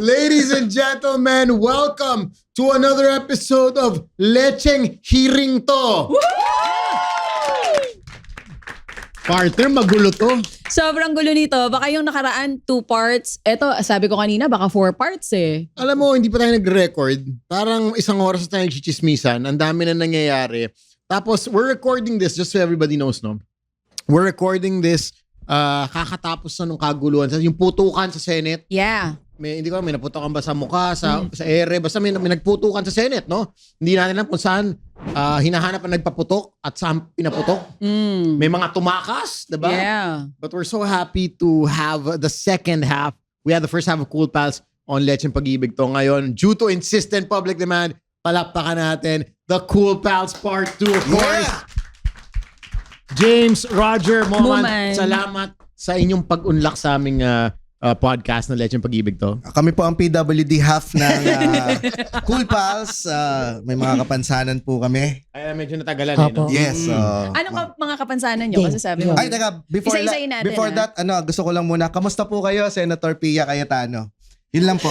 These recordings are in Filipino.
Ladies and gentlemen, welcome to another episode of Lecheng Hiring To. Partner, magulo to. Sobrang gulo nito. Baka yung nakaraan 2 parts. Eto, sabi ko kanina, baka 4 parts eh. Alam mo, hindi pa tayo nag-record. Parang isang oras na tayo nagchichismisan. Ang dami na nangyayari. Tapos, we're recording this, just so everybody knows, no? We're recording this kakatapos na nung kaguluhan. Yung putukan sa Senate. Yeah. May naputukan ba sa mukha, sa ere, basta may nagputukan sa Senate, no? Hindi natin alam kung saan hinahanap ang nagpaputok at saan pinaputok. May mga tumakas, diba? Yeah. But we're so happy to have the second half. We had the first half of Cool Pals on Lecheng Pag-ibig To. Ngayon, due to insistent public demand, palakpakan natin the Cool Pals Part 2, of course. James, Roger, Moman, salamat sa inyong pag-unlock sa aming podcast na Lecheng Pag-ibig To. Kami po ang PWD half ng Cool Pals. May mga kapansanan po kami. Ay, medyo natagalan eh, no? Yes. Ano mga kapansanan nyo? Kasi sabi mo. Ay, teka, Isa-isayin natin, before that, gusto ko lang muna, kamusta po kayo, Senator Pia Cayetano? Yun lang po.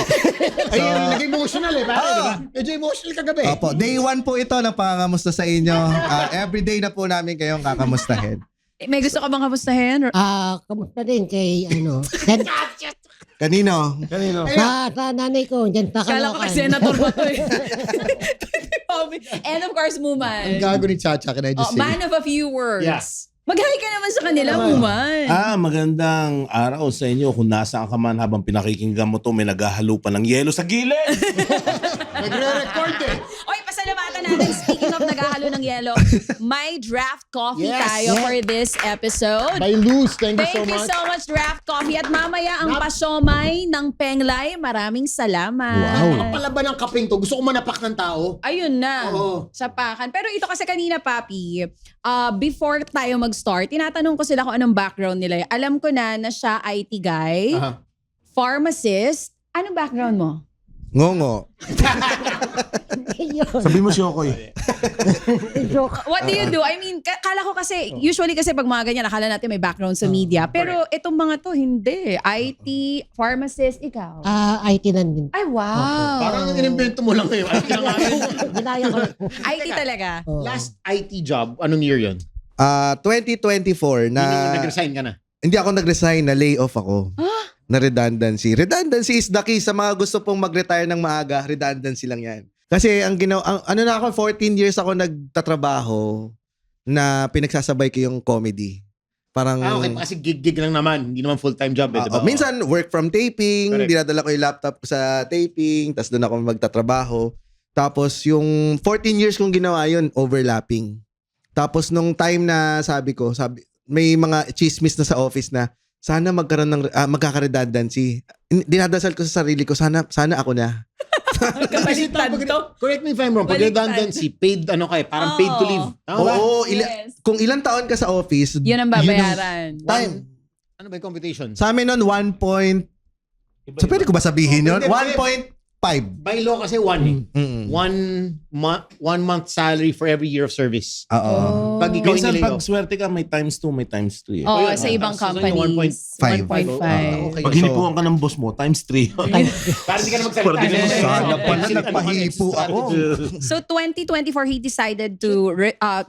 Ay, naging emotional eh, pare, diba? Medyo emotional kagabi. Opo, day 1 po ito ng pangangamusta sa inyo. Everyday na po namin kayong kakamustahin. May gusto ka bang kamustahin? Kamusta din kay Kanino? sa nanay ko dyan sa Kala ko Caloocan. kasi senator mo to eh. And of course, Ang Muman. gago ni Chacha, can I just say? Man of a few words. Yeah. Mag-hi ka naman sa kanila, Muman. Magandang araw sa inyo. Kung nasaan ka man habang pinakikinggan mo to, may naghahalo pa ng yelo sa gilid. Nagre-record eh. Oy, pasalamatan natin. Speaking of naghahalo ng yelo, may draft coffee Yes. tayo for this episode. By Luz, thank you Thank you so much, Draft Coffee. At mamaya ang pasyomay ng Penglay. Maraming salamat. Ang palaban ng kaping to, gusto ko manapak ng tao. Ayun na. Oo. Sapakan. Pero ito kasi kanina, Papi, before tayo mag-start, tinatanong ko sila kung anong background nila. Alam ko na siya IT guy, Aha. pharmacist. Anong background mo? Ngongo. Sabi mo si Okoy. What do you do? I mean, kala ko kasi, usually kasi pag mga ganyan, akala natin may background sa media. Pero itong mga to, hindi. IT, pharmacist, ikaw. IT lang din. Ay, wow. Parang inimbento mo lang ngayon. Ginaya ko. IT talaga. Last IT job, anong year yun? 2024 na... Nag-resign ka na? Hindi ako nag-resign, na layoff ako. Na redundancy. Redundancy is the key sa mga gusto pong mag-retire ng maaga. Redundancy lang yan. Kasi ano na ako, 14 years ako nagtatrabaho na pinagsasabay ko yung comedy. Parang... Okay, kasi gig-gig lang naman. Hindi naman full-time job eh, diba? Minsan, work from taping. Correct. Dinadala ko yung laptop ko sa taping. Tapos doon ako magtatrabaho. Tapos yung 14 years kong ginawa yun, overlapping. Tapos nung time na may mga chismis na sa office na sana magkaroon ng magkaka-redundancy. Dinadasal ko sa sarili ko, sana ako na. Kasi correct me if I'm wrong. Pag Baliktad. redundancy, paid parang paid to leave. Tama ba? Oo, Yes. kung ilang taon ka sa office, Yun ang babayaran. time. Ano ba yung computation? Sa amin nun, 1 point... So, pwede ko ba sabihin yun? Hindi, 1.5. By law kasi 1 eh. 1 month salary for every year of service. Oo. Pag ikaw Minsan inilayo. pag swerte ka, may times 2, may times 3. Oo, yun, sa ibang so, companies. 1.5. 1.5. Okay. Pag hinipuan ka ng boss mo, times 3. Para di ka na magsalita. Sana pala nagpahipo ako. So 2024, he decided to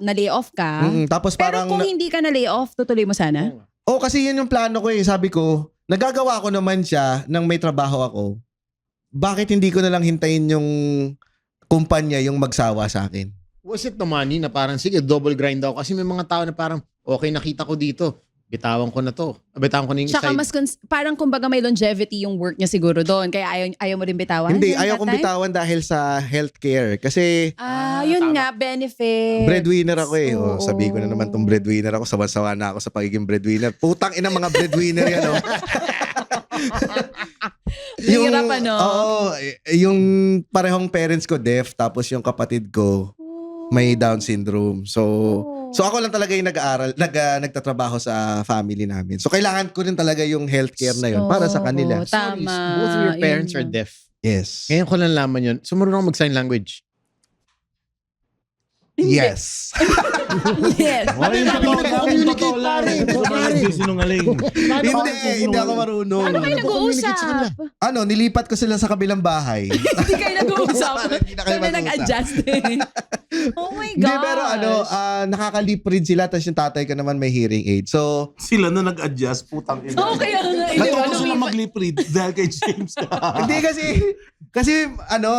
na-lay off ka. Tapos Pero parang... kung hindi ka na-lay off, tutuloy mo sana? kasi yun yung plano ko eh. Sabi ko, nagagawa ko naman siya nang may trabaho ako. Bakit hindi ko na lang hintayin yung kumpanya yung magsawa sa akin? Was it the money na parang, sige, double grind ako? Kasi may mga tao na parang, okay, nakita ko dito. Bitawan ko na to. Bitawan ko na yung Tsaka side. parang kumbaga may longevity yung work niya siguro doon. Kaya ayaw mo rin bitawan? Hindi, during ayaw that kong time? bitawan dahil sa healthcare. Kasi Yun nga, benefit. breadwinner ako eh. Oo. Sabi ko na naman tong breadwinner ako. Sawa-sawa na ako sa pagiging breadwinner. Putang ina mga breadwinner yan, oh. Hirap ano? Oo, yung parehong parents ko deaf, tapos yung kapatid ko may Down syndrome. So ako lang talaga yung nag-aaral, nagtatrabaho sa family namin. So kailangan ko rin talaga yung healthcare na yun para sa kanila. Oo, tama. Both of your parents Yun are na. deaf. Yes. Ngayon ko lang laman yun. So marunong mag-sign language. Yes. Yes. Wala yung totoo na, yung totoo lang. Pare, Hindi ko pare. nagsisinungaling. Hindi ako marunong. Ano kayo Nag-communicate sa kanila. nag-uusap? Nilipat ko sila sa kabilang bahay. Hindi kayo nag-uusap. Parang hindi na kayo Kami mag-uusap. nag-adjust eh. Oh my Hindi, gosh. pero nakakalip rin sila, tapos yung tatay ko naman may hearing aid. So, Sila na nag-adjust, putang ina. Oo, kaya nga. Hindi ba? Natuto sila mag-lip read dahil kay James ka. hindi kasi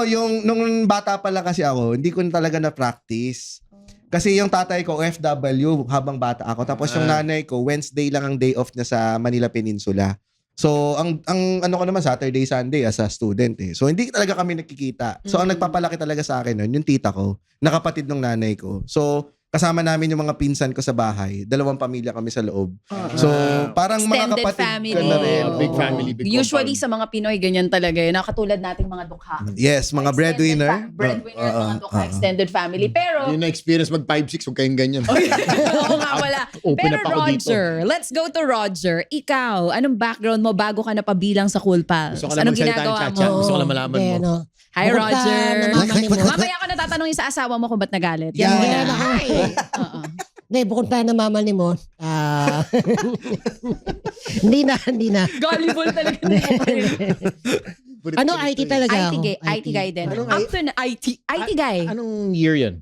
yung nung bata pa lang kasi ako, hindi ko na talaga na-practice. Kasi yung tatay ko OFW habang bata ako, tapos yung nanay ko Wednesday lang ang day off niya sa Manila Peninsula. So ang ano ko naman Saturday Sunday as a student eh. So hindi talaga kami nakikita. So ang nagpapalaki talaga sa akin nun, yung tita ko, na kapatid ng nanay ko. So kasama namin yung mga pinsan ko sa bahay. 2 pamilya kami sa loob. So parang mga Extended kapatid family. ko na rin. Oh, big Oo. family, big Usually compound. sa mga Pinoy, ganyan talaga yun. Nakatulad nating mga dukha. Yes, mga breadwinner. Breadwinner, mga dukha, extended family. Pero, Yung na-experience mag 5'6", huwag kayong ganyan. oo nga wala. Open Pero up ako dito. Roger, let's go to Roger. Ikaw, anong background mo bago ka napabilang sa Cool Pals? Gusto ko lang Anong magsalita ng ginagawa Chacha. mo? Gusto ko lang malaman Hindi, mo. ano. Hi, Bukod sa Roger. namamali mo. Mamaya ko natatanungin sa asawa mo kung ba't nagalit. Yan Yeah. muna. Ayan ako. Oo. Hindi, bukod sa namamali mo, hindi na. Gullible talaga. Ano, IT talaga IT, ako. IT guy din. Anong Up to na, IT guy. Anong year yan?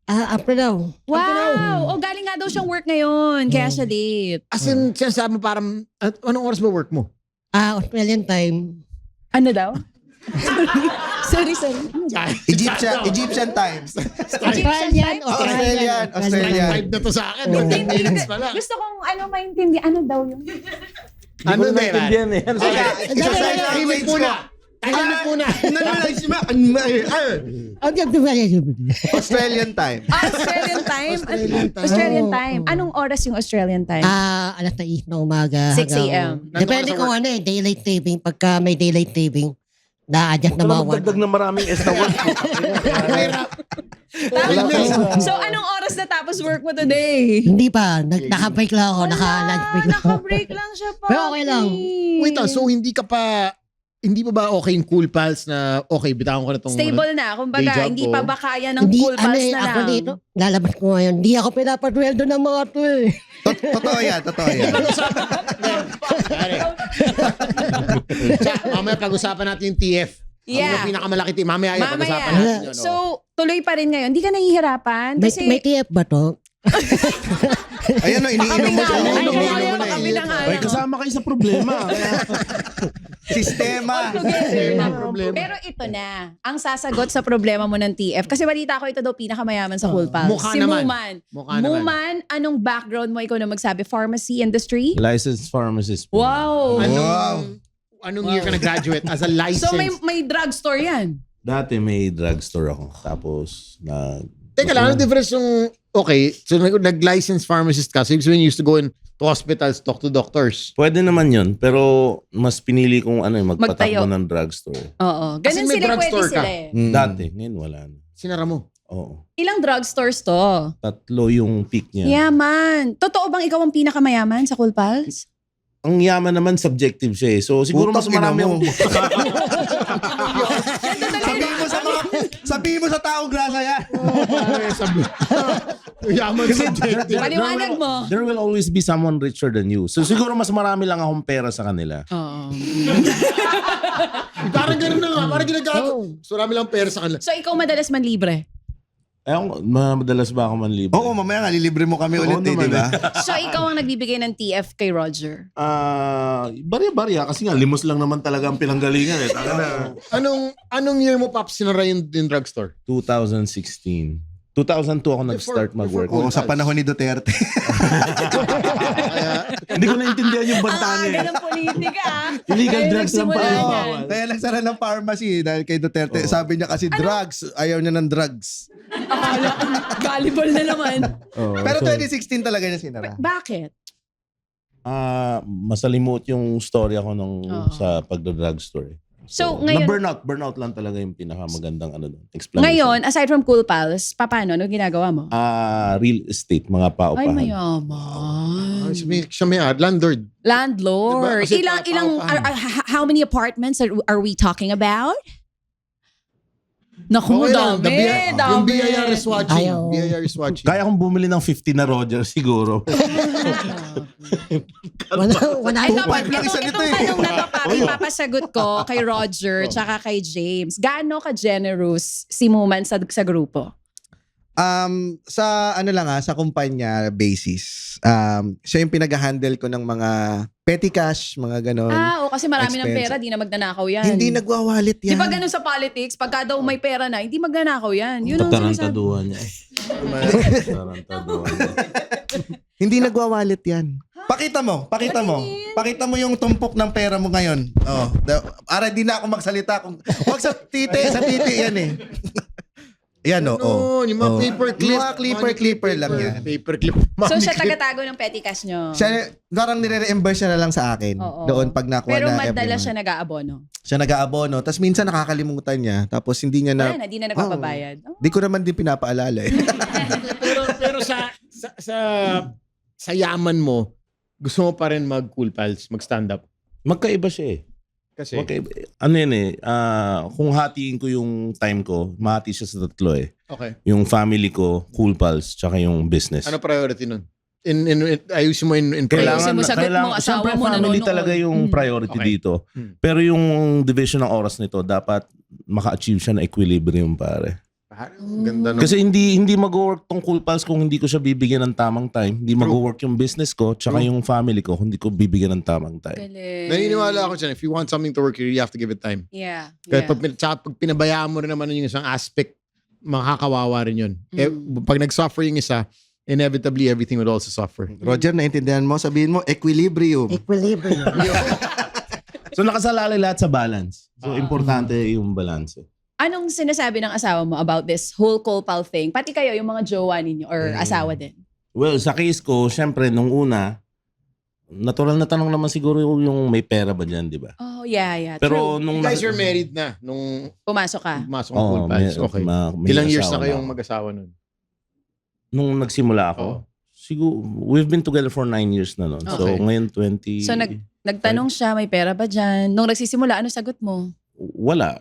After daw. Wow! Oh, galing nga daw siyang work ngayon. Kaya siya late. As in, sinasabi mo parang, anong oras ba work mo? Australian time. Ano daw? Sorry. Egyptian times. Australian. Australian. 5 na to sa akin. Oh. 10 minutes pa lang. Gusto kong maintindihan. Ano daw yun? Ano na Naintindihan eh. Ano Okay, sabi? isa sa tahimik muna. Tahimik muna. Australian time. Australian time? Australian time. Australian Oo. time. Anong oras yung Australian time? Alas 6 na umaga. 6 a.m. Depende kung ano eh, daylight saving. Pagka may daylight saving, na-adjust na Wala mga magdagdag na maraming S na word. So, anong oras na tapos work mo today? Hindi pa. Naka-break lang ako. Naka-lunch break lang ako. Naka-break lang siya pa. Pero okay lang. Wait, so hindi pa ba okay yung Cool Pals na okay, bitawan ko na tong Stable na. day Kumbaga, job hindi ko. pa ba kaya ng cool pals na ako lang? dito, lalabas ko ngayon. Hindi ako pinapatweldo ng mga to eh. Totoo yan. Mamaya pag-usapan natin yung TF. Yeah. Ang pinakamalaking TF. Mamaya yan, pag-usapan Mamaya. natin yun. So, tuloy pa rin ngayon. Hindi ka nahihirapan? Kasi, May TF ba to? Ayan o, iniinom mo siya. Ay, Iniinom mo ayaw, na kami na nga. Ay, kasama kayo sa problema. Sistema. Together. Problema. Pero ito na, ang sasagot sa problema mo ng TF. Kasi balita ko ito daw pinakamayaman sa Cool Pals. Mukha Si naman. Muman. Mukha naman. Muman, anong background mo? Ikaw na magsabi. Pharmacy industry? Licensed pharmacist. po. Wow. Anong year ka nag-graduate as a license? So, may drugstore yan. Dati may drugstore ako. Tapos, Teka lang, anong difference yung, okay, so nag-license pharmacist ka, so you used to go in to hospitals, talk to doctors. Pwede naman yun. Pero, mas pinili kong Magtayo. magpatakbo ng drugstore. Oo. As in, Ganun may sila, pwede drugstore ka? sila eh. Dati, ngayon wala na. Sinara mo. Oo. Ilang drugstores to? 3 yung peak niya. Yaman. Totoo bang ikaw ang pinakamayaman sa Cool Pals? Ang yaman naman subjective siya eh. So siguro mas Putang ina marami mo. akong Sabihin mo sa taong grasa yan. Yaman subjective. Paliwanag mo. There will always be someone richer than you. So siguro mas marami lang akong pera sa kanila. Oo. Parang ganun na nga, parang ginagawa. So marami lang pera sa kanila. So, ikaw madalas man libre? Madalas ba ako manlibre? Oo, mamaya nga, lilibre mo kami ulit eh, naman di ba? So, ikaw ang nagbibigay ng TF kay Roger? Barya-barya kasi nga limos lang naman talaga ang pinanggalingan eh. Taka na. Anong year mo, Paps, sinara yung drugstore? 2016. 2002 ako nag-start mag-work. Oo, sa panahon ni Duterte. Hindi ko naintindihan yung banta Ang niya. aga ng politika. Illegal Kaya drugs lang nagsimula pala. yan. Kaya nagsara ng pharmacy dahil kay Duterte. Sabi niya kasi drugs. Ayaw niya ng drugs. Akala ko, gullible na naman. Pero 2016 talaga niya sinara. Bakit? Masalimuot yung story ako nung Oo. sa pagda-drugstore. So, ngayon- burnout lang talaga yung pinakamagandang explanation. Ngayon, aside from Cool Pals, paano? Ano ginagawa mo? Real estate, mga Ay, paupahan. mayaman. Siya may landlord. Landlord. Diba? Kasi How many apartments are we talking about? Naku, Okay lang. dami. Yung BIR is watching. Ayaw. BIR is watching. Kaya kong bumili ng 50 na Roger siguro. Wala Ito, Tupac lang isa nito eh. tanong na to, pare, papasagot ko kay Roger tsaka kay James. Gaano ka-generous si Muman sa grupo? Sa ano lang sa kumpanya basis. Siya yung pinag-handle ko ng mga petty cash, mga ganon. Kasi marami ng expense. pera, di na magnanakaw yan. Hindi nagwawalit yan. Di ba ganun sa politics, pagka daw may pera na, hindi magnanakaw yan. Yun ang sinasabi. Tatarantaduhan niya eh. Tatarantaduhan niya. Hindi nagwawalit yan. Pakita mo. Pakita mo yung tumpok ng pera mo ngayon. Ara di na ako magsalita kung wag sa titi yan eh. Yan Yung mga paperclip. Mga clipper lang yan. Paperclip. So Money siya clip. tagatago ng petty cash nyo. Siya, parang nire-reimburse siya na lang sa akin. Oo. Doon pag nakuha Pero na every madala month. siya nag-aabono. Siya nag-aabono. Tapos minsan nakakalimutan niya. Tapos hindi niya Wala na... na, di na nagpapabayad. Oh. Di ko naman din pinapaalala eh. pero sa yaman mo, gusto mo pa rin mag-cool pals, mag-stand up. Magkaiba siya eh. Kasi, Ano yan eh, kung hatiin ko yung time ko, mahati siya sa tatlo eh. okay. Yung family ko, cool pals, tsaka yung business. Ano priority nun? Ayusin mo in Ayusin mo, sagot mo, asawa siyempre, mo, family nanonood. talaga yung priority Okay. dito. Pero Hmm. yung division ng oras nito, dapat maka-achieve siya ng equilibrium, pare. Ganda no. Kasi hindi mag-work tong cool pals kung hindi ko siya bibigyan ng tamang time. Hindi mag-work yung business ko, tsaka yung family ko, kung hindi ko bibigyan ng tamang time. Galing. Naniniwala ako dyan. If you want something to work, you really have to give it time. Yeah. Kaya yeah. tsaka pag pinabayaan mo rin naman yung isang aspect, makakawawa rin yun. Pag nag-suffer yung isa, inevitably everything would also suffer. Roger, naintindihan mo? Sabihin mo, equilibrium. Equilibrium. So nakasalalay lahat sa balance. So importante yung balance. Anong sinasabi ng asawa mo about this whole Kopal thing? Pati kayo, yung mga jowa ninyo or asawa din. Well, sa case ko, syempre, nung una, natural na tanong naman siguro yung may pera ba dyan, di ba? Oh, yeah. Pero True. nung... You guys are married na nung Pumasok ka. pumasok ng cool pals. Okay. may Ilang years asawa na kayong ako. mag-asawa nun? Nung nagsimula ako, Oo. siguro, we've been together for 9 years na nun. So, Okay. ngayon 20... So, nagtanong siya, may pera ba dyan? Nung nagsisimula, ano sagot mo? Wala.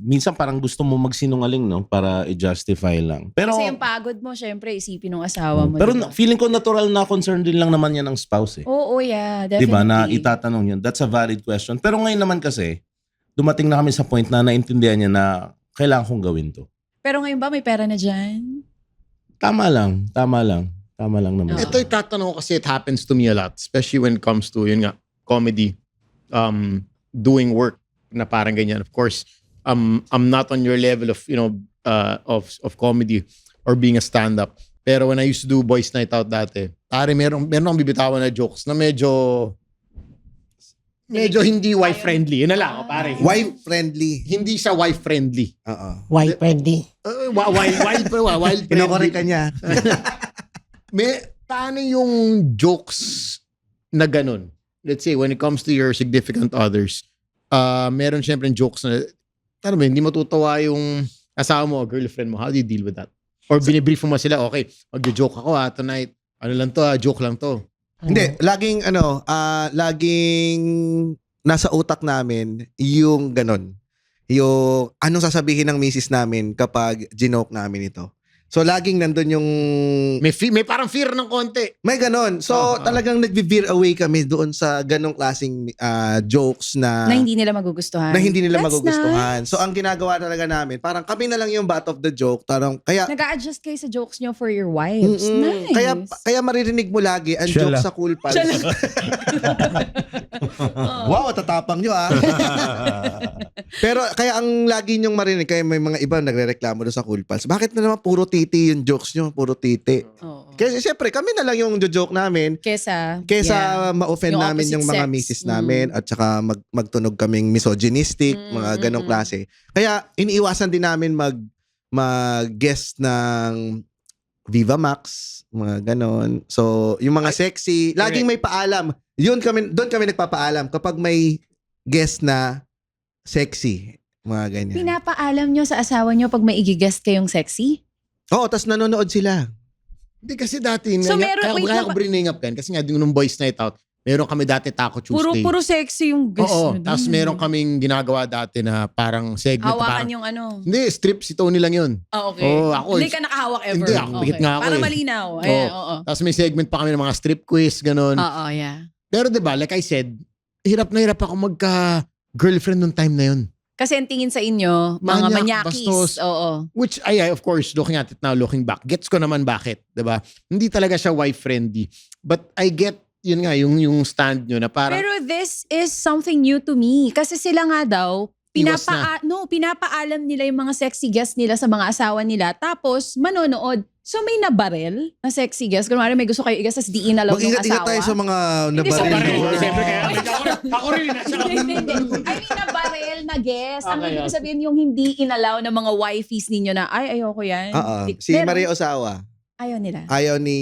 Minsan parang gusto mo magsinungaling, no? Para i-justify lang. Pero, Kasi yung pagod mo, syempre, isipin ng asawa mo. pero diba? feeling ko natural na concern din lang naman yan ng spouse eh. Oo, yeah, definitely. Diba? Na itatanong yun. That's a valid question. Pero ngayon naman kasi, dumating na kami sa point na naintindihan niya na kailangan kong gawin to. Pero ngayon ba, may pera na dyan? Tama lang naman. Oo. Ito itatanong ko kasi it happens to me a lot. Especially when it comes to, yun nga, comedy. Doing work na parang ganyan. Of course, I'm not on your level of, of comedy or being a stand-up. Pero when I used to do Boys Night Out dati, pare, meron akong bibitawan na jokes na medyo hindi wife-friendly. Yun na lang, pare. Wife-friendly. Hindi siya wife-friendly. Oo. Wife friendly. Wild Pinokorek ka niya. Paano yung jokes na ganun? Let's say, when it comes to your significant others, meron syempre jokes na, hindi matutuwa yung asawa mo, girlfriend mo. How do you deal with that? Or binibrief mo sila, okay, mag-joke ako tonight. Ano lang to, joke lang to. Hindi, laging nasa utak namin yung ganon. Yung anong sasabihin ng misis namin kapag ginoke namin ito. So, laging nandun yung... May parang fear ng konti. May ganon. So, talagang nag-veer away kami doon sa ganong klaseng jokes Na hindi nila magugustuhan. That's Nice. magugustuhan. So, ang ginagawa talaga namin, parang kami na lang yung butt of the joke. Kaya Nag-a-adjust kayo sa jokes nyo for your wives. Mm-mm. Nice. Kaya maririnig mo lagi ang Siya joke lang. sa Cool Pals. Wow, tatapang nyo Pero kaya ang lagi nyong marinig, kaya may mga iba nagrereklamo doon sa Cool Pals. Bakit na naman puro titi yung jokes nyo? Puro titi. Oo. Kasi siyempre, kami na lang yung joke namin. Kesa Kesa ma-offend Yung namin opposite yung mga sex. misis namin at saka magtunog kaming misogynistic, mga ganong klase. Kaya iniiwasan din namin mag-guest ng Viva Max, mga ganon. So, yung mga sexy, laging may paalam. Doon kami nagpapaalam kapag may guest na sexy, mga ganyan. pinapaalam nyo sa asawa nyo pag may igigest kayong sexy? Oo, tas nanonood sila. Hindi kasi dati, So, meron- wait kaya lang. ko bring up yan, kasi nga nung Boys Night Out, Meron kami dati Taco Tuesday. Puro sexy yung guest Oo, mo dun. tapos meron kaming ginagawa dati na parang segment. Hawakan Parang, yung ano. hindi, strip si Tony lang yun. Okay. Oo, ako. Hindi ka nakahawak ever. Hindi, ako, pikit nga ako Para eh. malinaw. Oo. Oo. Tapos may segment pa kami ng mga strip quiz, ganun. Oo, yeah. Pero 'di ba, like I said, hirap na hirap ako magka-girlfriend nung time na yun. Kasi ang tingin sa inyo, mga Manyak, manyakis. bastos. Oo. Which, of course, looking at it now, looking back, gets ko naman bakit, 'di ba? Hindi talaga siya wife-friendly. But I get, yun nga, yung stand nyo na parang, Pero this is something new to me. Kasi sila nga daw, Iwas na. pinapaalam nila yung mga sexy guests nila sa mga asawa nila. Tapos, manonood. So, may nabarel na sexy guest. Kunwari, may gusto kayo i-guest, tapos di inalaw ng Mag-ingat-ingat asawa. tayo sa mga Hindi, sa nabaril. baril. Siyempre kaya, ako rin, Hindi. I mean, nabarel na guest. Ang Okay, ibig okay. sabihin yung hindi inalaw ng mga wifeys ninyo na, ay, ayoko yan. Oo. Si Pero, Maria Osawa. ayaw nila. Ayaw ni...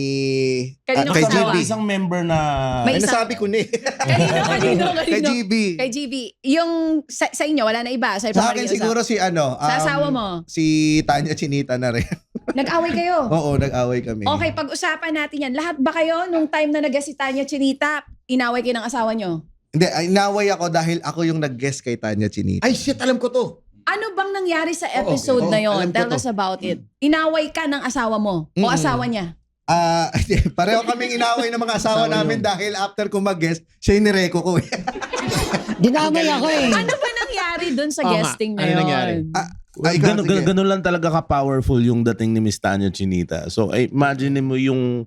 Kanino kay asawa? GB. Isang member na... May Ay, isang- nasabi ko na eh. Kanino? Kay GB. Kay GB. Yung sa inyo, wala na iba. Sa Sa akin siguro si ano. Sa asawa mo. Si Tanya Chinita na rin. Nag-away kayo. Oo, nag-away kami. Okay, pag-usapan natin yan. Lahat ba kayo, nung time na nag-guest si Tanya Chinita, inaway kayo ng asawa nyo? Hindi, inaway ako dahil ako yung nag-guest kay Tanya Chinita. ay shit, alam ko to. Ano bang nangyari sa episode okay. na yon? Alam ko Tell to. us about it. Inaway ka ng asawa mo o asawa niya? Pareho kaming inaway ng mga asawa namin dahil after ko mag-guest, siya yung nireko ko. Dinamay ako eh. Ano ba nangyari dun sa Oo nga. guesting na Ano yun? nangyari? Ikaw, sige. Ganun lang talaga ka-powerful yung dating ni Miss Tanya Chinita. So, imagine mo yung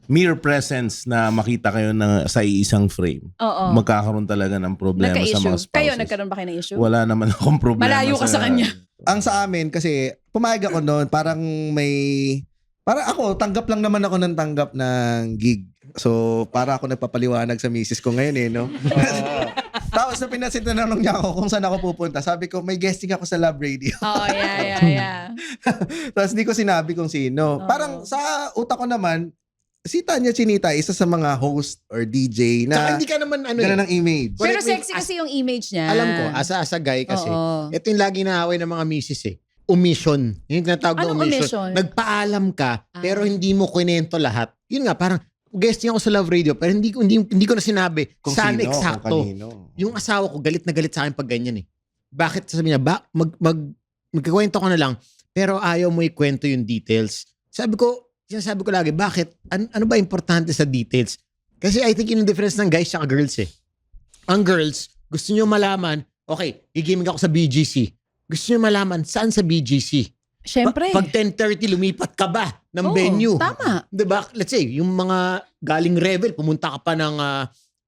mere presence na makita kayo sa isang frame. Oo. Magkakaroon talaga ng problema sa mga Nagka-issue. spouses. Kayo, nagkaroon ba kayo ng issue? Wala naman akong problema. Malayo ka sa kanya. Ang sa amin, kasi pumayag ako noon, parang ako, tanggap lang naman ako ng tanggap ng gig. So, para ako nagpapaliwanag sa misis ko ngayon eh, no? Tapos na tinanong niya ako kung saan ako pupunta. Sabi ko, may guesting ako sa Love Radio. Oo, yeah. Tapos hindi ko sinabi kung sino. Parang sa utak ko naman, si Tanya Chinita, isa sa mga host or DJ Tsaka na hindi ka naman ano gano'n ang image. Pero Correct me, sexy kasi yung image niya. Alam ko, as a guy kasi, Oo. ito yung lagi naaway ng mga misis eh. Omission. Yung tinatawag na Anong omission. omission? Nagpaalam ka, pero hindi mo kwento lahat. Yun nga, parang guesting ako sa Love Radio, pero hindi ko na sinabi Kung saan sino, eksakto. kung kanino. Yung asawa ko, galit na galit sa akin pag ganyan eh. Bakit sabi niya, magkikwento ko na lang, pero ayaw mo ikwento yung details. Sinasabi ko lagi, bakit? Ano ba importante sa details? Kasi I think yun yung difference ng guys at girls eh. Ang girls, gusto nyo malaman, okay, gigimig ako sa BGC. Gusto nyo malaman, saan sa BGC? Siyempre. Pag 10:30, lumipat ka ba ng Oo, venue? tama. Diba? Let's say, yung mga galing Revel, pumunta ka pa ng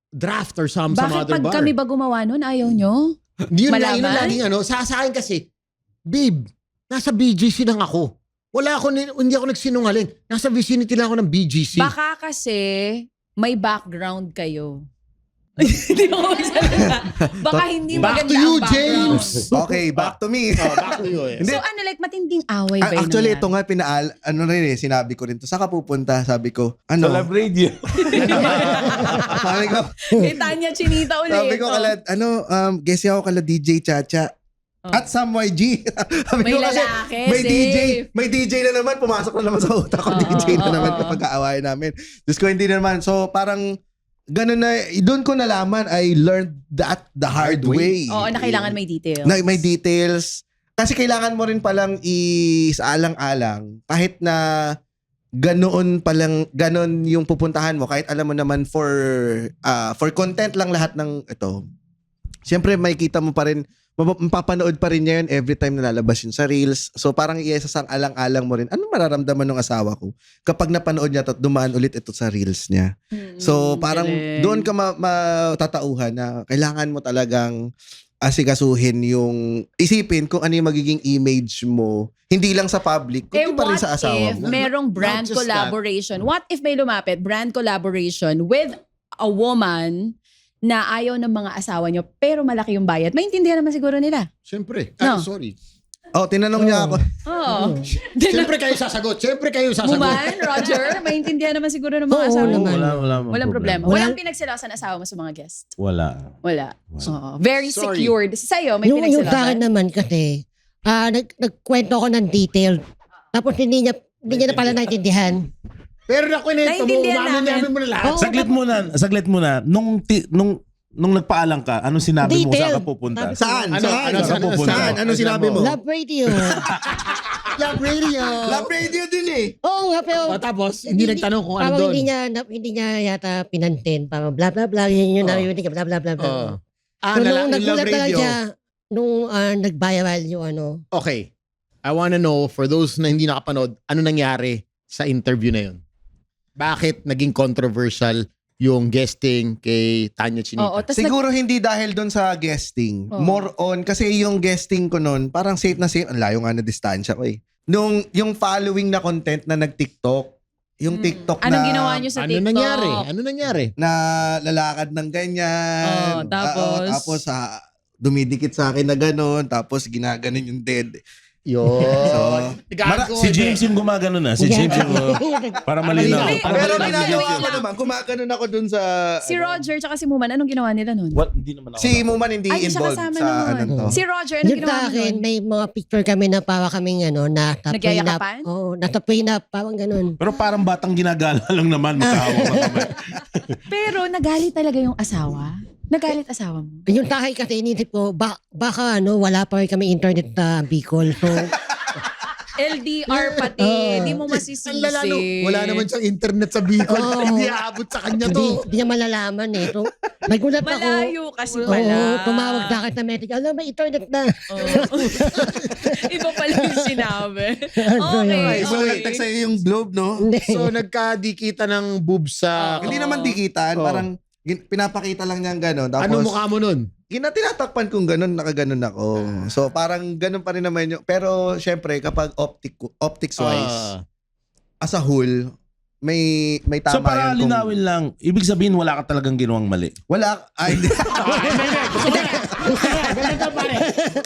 draft or some Bakit other pag bar. kami ba gumawa nun, ayaw nyo? Yun na, yun ang Malaman? laging sa akin kasi, babe, nasa BGC lang ako. Hindi ako nagsinungaling. Nasa vicinity lang ako ng BGC. Baka kasi may background kayo. Hindi ako magsalita. Baka hindi Back maganda to you, ang background. James! Okay, back to me. Back to you eh. Hindi. So ano, like matinding away ba yun? Actually, nangyari? ito nga, sinabi ko rin to. Saan ka pupunta? Sabi ko, Sa Love Radio. sabi ko, Kay Tanya Chinita ulit. sabi ko guess ako kala DJ Chacha. Oh. At Sam YG. Sabi May ko kasi, lalaki, may DJ na naman, pumasok na naman sa utak ko, DJ na naman kapag kaawayan namin. Diyos ko, hindi na naman. So, parang, ganun na, doon ko nalaman, I learned that the hard way. Oo, na kailangan may details. Na may details. Kasi kailangan mo rin palang isaalang-alang kahit na ganoon yung pupuntahan mo, kahit alam mo naman for content lang lahat ng ito. Siyempre makikita mo pa rin, mapapanood pa rin niya yun every time na lalabas yun sa Reels. So parang isasang alang-alang mo rin. Anong mararamdaman ng asawa ko kapag napanood niya at dumaan ulit ito sa Reels niya? So parang galing. doon ka matatauhan na kailangan mo talagang asikasuhin yung isipin kung ano yung magiging image mo. Hindi lang sa public, kundi pa rin sa asawa if mo. merong brand Not just collaboration? What if may lumapit, brand collaboration with a woman na ayaw ng mga asawa nyo pero malaki yung bayad? Maintindihan naman siguro nila. Siyempre. No. Sorry. Tinanong niya ako. Oo. Siyempre kayo sasagot. Buman, Roger, maintindihan naman siguro ng mga Oo asawa naman. nyo. Walang problema. Walang- Walang pinagsilosan asawa mo sa mga guest. Wala. Wala. Oo. Very Sorry. secured. Sa'yo, may Yung sa akin pinagsilosan? naman kasi, nagkwento ako ng detail. Tapos hindi niya na pala naintindihan. Pero nakunento mo, Naintindihan umano namin. namin mo na lahat. Oo. Saglit muna. Nung nagpaalam ka, anong sinabi mo? Saan Detail. ka pupunta? Saan? Ano, Saan? ano, Saan? pupunta? Saan? Ano sinabi mo? Love radio. Love radio. Love radio din eh. Oo nga, pero O, tapos, hindi nagtanong kung ano parang doon. hindi niya yata pinantin. Parang bla bla bla. Yun yung Oo. narinig ka. Bla bla bla bla. Oh. So, nung Love nagulat na lang radio. siya, nung nag-viral yung ano. Okay. I wanna know, for those na hindi nakapanood, ano nangyari sa interview na yun? Bakit naging controversial yung guesting kay Tanya Chinita? Oo, tas Siguro hindi dahil doon sa guesting. Oo. More on, kasi yung guesting ko noon, parang safe na safe. Ang layo nga na distansya ko eh. Yung following na content na nag-TikTok, yung TikTok anong na... ginawa niyo sa Ano TikTok? nangyari? Ano nangyari? na lalakad ng ganyan. Oh, tapos? Tapos dumidikit sa akin na gano'n. Tapos ginaganon yung dead. Yun. Mara- Si James yung gumagano na. Si James yung para malinaw. Wait, Para Pero wait, malinaw. ginagawa wait ko lang. naman. Gumaganon ako dun sa... Si Roger tsaka si Muman, anong ginawa nila nun? What? Hindi naman ako. Si Muman hindi Ay, siya involved kasama sa nun. ano to. Si Roger, anong Yun ginawa sa mo akin, nun? may mga picture kami na para kaming nasa prenup. Nagyayakapan? Oo, nasa prenup. Parang ganun. Pero parang batang ginagala lang naman. Magkahawak ng kamay. Pero nagalit talaga yung asawa. Nagalit asawa mo. Yung tahay kasi inisip ko, baka wala pa rin kami internet sa Bicol. So, LDR pati, di mo masisisi. Ang lala, no? Wala naman siyang internet sa Bicol. Oo. Hindi aabot sa kanya to. hindi niya malalaman eh. So, nagulat ako. Malayo kasi Oo, pala. tumawag sa akin sa message. Alam, may internet na. Oo. Iba pala yung sinabi. So, yun. Okay. So, nagtag sa'yo yung globe, no? Hindi. So, nagkadikita ng boobs sa... Oo. Hindi naman dikitan. Oo. Parang pinapakita lang niyang gano'n. Tapos, Anong mukha mo nun? tinatakpan kong gano'n, nakaganon ako. So, parang gano'n pa rin naman yung... Pero, syempre, kapag optics-wise, as a whole, may tama So para yun kung- linawin lang, ibig sabihin wala ka talagang ginawang mali. Wala. Ay, hindi.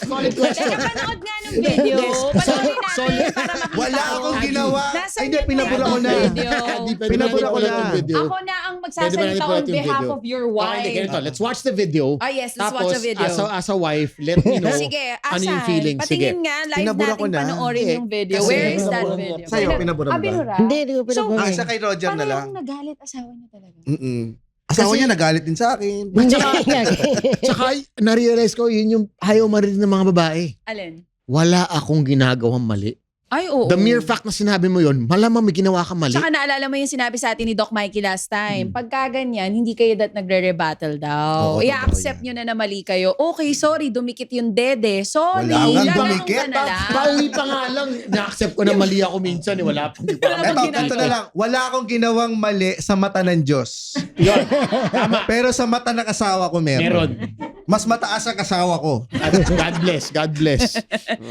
Solid Teka, panood nga ng video. Panoodin natin para makita Wala ko. akong ginawa. Nasaan Ay, hindi, yung pinabura ko na. video? Pinabura ko na. Ako na ang magsasalita on behalf of your Okay, hindi, wife. ganito. Let's watch the video. Ah, yes, let's Tapos, watch the video. as a wife, let me know Sige, ano yung asan? feeling. Sige. Patingin nga, live Pinabura ko natin na. panoorin Hindi. yung video. Kasi Where is that pinabura video? niya. Sa'yo, pinabura mo ba? Binura? Hindi ko So, pinabura. Sa kay Roger Paano na lang. yung nagalit asawa niya talaga? Asawa niya nagalit din sa akin. Hindi. Tsaka, na-realize ko, yun yung ayaw marinig ng mga babae. Alin? Wala akong ginagawang mali. Ay, oo. The mere fact na sinabi mo yun, malamang may ginawa ka mali. Tsaka naalala mo yung sinabi sa atin ni Doc Mikey last time. Pagka ganyan, hindi kayo nagre-rebuttal daw. Oo, I-accept totoo nyo na mali kayo. Okay, sorry, dumikit yung dede. Sorry, Wala nga gano'n dumikit. ka na lang. Pauwi pa nga lang. Na-accept ko na mali ako minsan. Wala pang di pa Wala ako. pang Ito na lang. Wala akong ginawang mali sa mata ng Diyos. Yun. Tama. Pero sa mata ng asawa ko meron. Meron. Mas mataas ang asawa ko. God bless. God bless.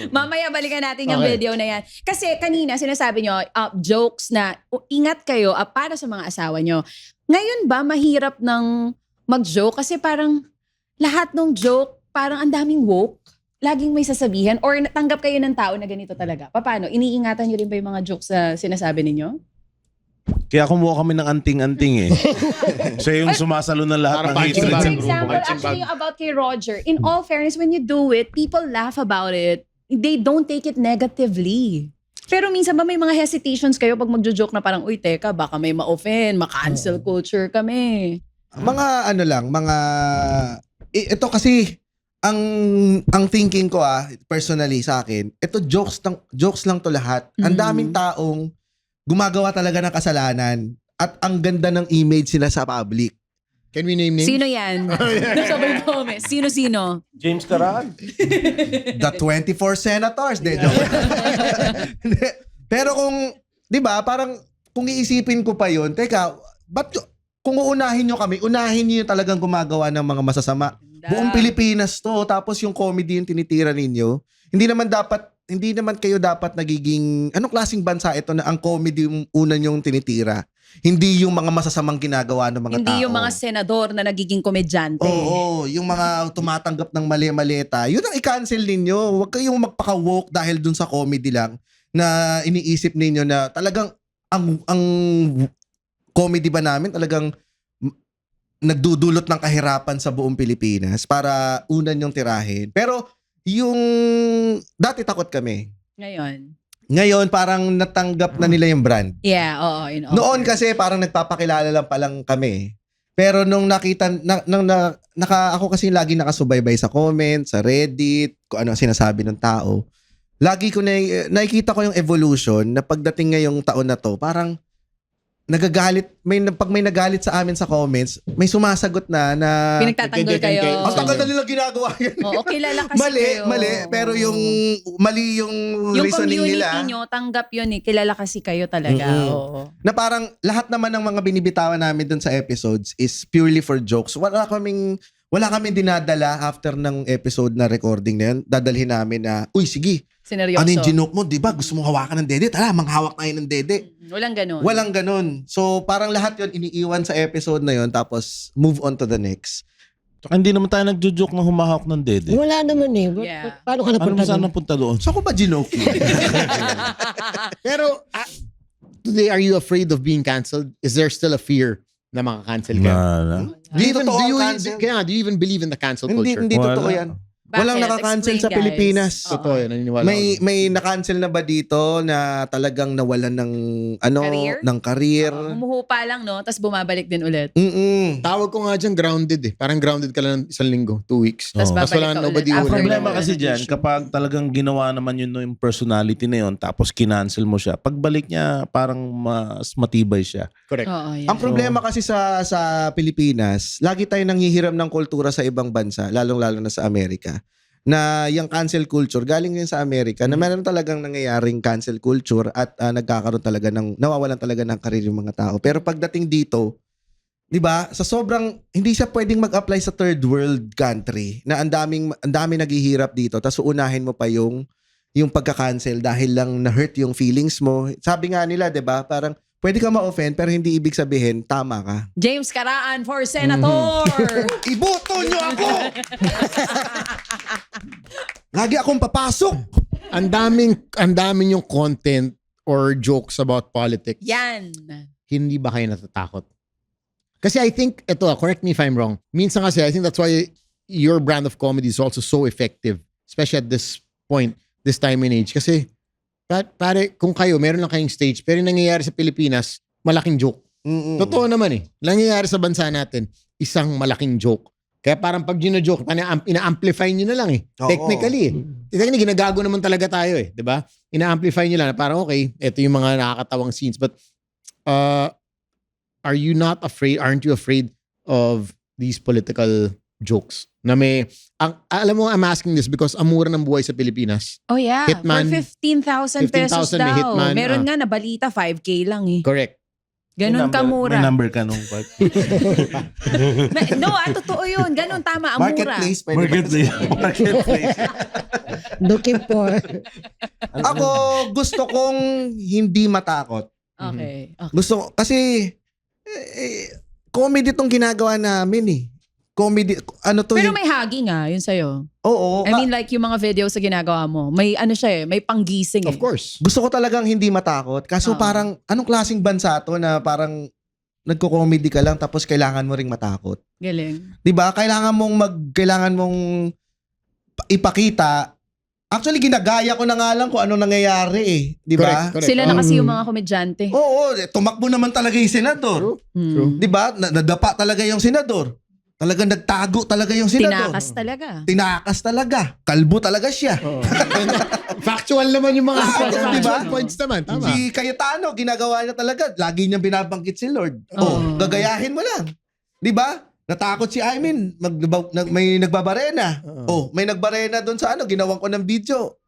Mamaya balikan natin yung Okay. video na yan. Kasi kanina sinasabi nyo, jokes na ingat kayo para sa mga asawa nyo. Ngayon ba mahirap ng mag-joke? Kasi parang lahat ng joke, parang ang daming woke. Laging may sasabihan or natanggap kayo ng tao na ganito talaga. Paano? Iniingatan nyo rin ba yung mga jokes na sinasabi ninyo? Kaya kumuha kami ng anting-anting eh. Siya yung sumasalo ng lahat Para ng punching hatred For bag. sa Bag. grupo. example, Punching actually bag. yung about kay Roger, in all fairness, when you do it, people laugh about it. They don't take it negatively. Pero minsan ba may mga hesitations kayo pag magjo-joke na parang, uy, teka, baka may ma-offend, ma-cancel culture kami. Mga ano lang, mga... ito kasi, ang thinking ko personally sa akin, ito jokes lang to lahat. Ang daming taong gumagawa talaga ng kasalanan at ang ganda ng image sila sa public. Can we name names? Sino yan? Sabay comment. Sino-sino? James Carag. The 24 senators. De, joke. Pero kung, di ba, parang kung iisipin ko pa yun, teka, kung uunahin nyo kami, unahin nyo yung talagang gumagawa ng mga masasama. Buong Pilipinas to, tapos yung comedy yung tinitira ninyo. Hindi naman kayo dapat nagiging, anong klaseng bansa ito na ang comedy yung una nyong tinitira? Hindi yung mga masasamang ginagawa ng mga tao. Hindi yung mga senador na nagiging komedyante. Oo, yung mga tumatanggap ng mali-maleta. Yun ang i-cancel ninyo. Huwag kayong magpaka-woke dahil dun sa comedy lang na iniisip ninyo na talagang ang comedy ba namin talagang nagdudulot ng kahirapan sa buong Pilipinas para unan yung tirahin. Pero yung dati takot kami. Ngayon. Ngayon, parang natanggap na nila yung brand. Yeah, oo. Noon kasi parang nagpapakilala lang pa lang kami. Pero nung nakita, ako kasi lagi nakasubaybay sa comment, sa Reddit, kung ano ang sinasabi ng tao. Lagi ko nakikita ko yung evolution na pagdating ngayong taon na to, parang nagagalit, pag may nagalit sa amin sa comments, may sumasagot na Pinagtatanggol kayo. ang tagal na nila ginagawa yan. Oo, kilala kasi kayo. Mali, pero yung mali yung reasoning community nila. nyo, tanggap yun eh. Kilala kasi kayo talaga. Oo. Na parang lahat naman ng mga binibitawan namin dun sa episodes is purely for jokes. Wala kaming dinadala after ng episode na recording na yun. Dadalhin namin na, uy, sige, Sineryoso. ano yung ginoke mo? Diba? Gusto mong hawakan ng dede? Tara, manghawak tayo ng dede. Walang ganun. Walang ganun. So, parang lahat yon iniiwan sa episode na yon tapos move on to the next. Tsaka hindi naman tayo nagjo-joke na humahawak ng dede. Wala naman eh. Yeah. Paano ka Ano napunta mo saan doon? napunta doon? So, ako ba ginoke yun? Pero, today, are you afraid of being cancelled? Is there still a fear na makakancel ka? Wala. Hindi totoo ang cancel. Do you even believe in the cancel Hindi, culture? hindi totoo Wala. yan. Walang Bakit? nakakancel Explain, sa Pilipinas. guys. Totoo yan, naniniwala ako. May na-cancel na ba dito na talagang nawalan ng Career? ng career? Umuhupa lang, no? Tapos bumabalik din ulit. Tawag ko nga dyan grounded eh. Parang grounded ka lang ng 1 linggo, 2 weeks. Tapos Tapos babalik wala ka ulit. nobody After Ang will problema Wala. kasi dyan, kapag talagang ginawa naman yun yung personality na yun, tapos kinancel mo siya, pagbalik niya, parang mas matibay siya. Correct. Oo, yan. Ang problema kasi sa Pilipinas, lagi tayo nanghihiram ng kultura sa ibang bansa, lalong-lalo na sa Amerika. Na yung cancel culture galing din sa Amerika na meron talagang nangyayaring cancel culture at nagkakaroon talaga nawawalan talaga ng karir yung mga tao. Pero pagdating dito, 'di ba? Sa sobrang hindi siya pwedeng mag-apply sa third world country na ang daming naghihirap dito tapos uunahin mo pa yung pagka-cancel dahil lang na-hurt yung feelings mo. Sabi nga nila, 'di ba? Parang pwede ka ma-offend pero hindi ibig sabihin tama ka. James Caraan for Senator! Iboto nyo ako! Lagi akong papasok. Ang daming yung content or jokes about politics. Yan. Hindi ba kayo natatakot? Kasi I think, correct me if I'm wrong. Minsan kasi, I think that's why your brand of comedy is also so effective. Especially at this point, this time and age. Kasi, pare, kung kayo, meron lang kayong stage, pero yung nangyayari sa Pilipinas, malaking joke. Totoo naman eh. Nangyayari sa bansa natin, isang malaking joke. Kaya parang pag gino-joke, ina-amplify nyo na lang eh. Oo. Technically eh. Technically, ginagago naman talaga tayo eh. Diba? Ina-amplify nyo lang. Parang okay, ito yung mga nakakatawang scenes. But, aren't you afraid of these political jokes? Na alam mo, I'm asking this because amura ng buhay sa Pilipinas. Oh yeah, Hitman, for 15,000 pesos 15,000 may daw. hitman, Meron nga na balita, 5K lang eh. Correct. Ganun May kamura. number ka nung part. Totoo yun. Ganun, tama, amura. Marketplace. Pwede ba? Marketplace. Looking for. Ako, gusto kong hindi matakot. Okay. Gusto, kasi, comedy tong ginagawa namin eh. Comedy, Pero may hagi nga, yun sa'yo. Oo. I mean, like yung mga videos sa ginagawa mo, may may panggising Of course. gusto ko talagang hindi matakot. Kaso Oo. parang, anong klaseng bansa to na parang nagko-comedy ka lang tapos kailangan mo ring matakot. Galing. 'Di ba? Kailangan mong ipakita. Actually, ginagaya ko na nga lang kung ano nangyayari eh. 'Di ba? Correct. Sila na kasi yung mga komedyante. Oo, tumakbo naman talaga yung senador. Hmm. 'Di ba? Nadapa talaga yung senador. Talagang nagtago talaga yung senador. Tinakas talaga. Kalbo talaga siya. Factual naman yung mga Diba? factual points naman. Tama. Si Cayetano, ginagawa niya talaga. Lagi niyang binabanggit si Lord. Oo. Gagayahin mo lang. 'Di ba? Natakot si Aymin, may nagbabarena. May nagbarena doon sa ginawan ko ng video.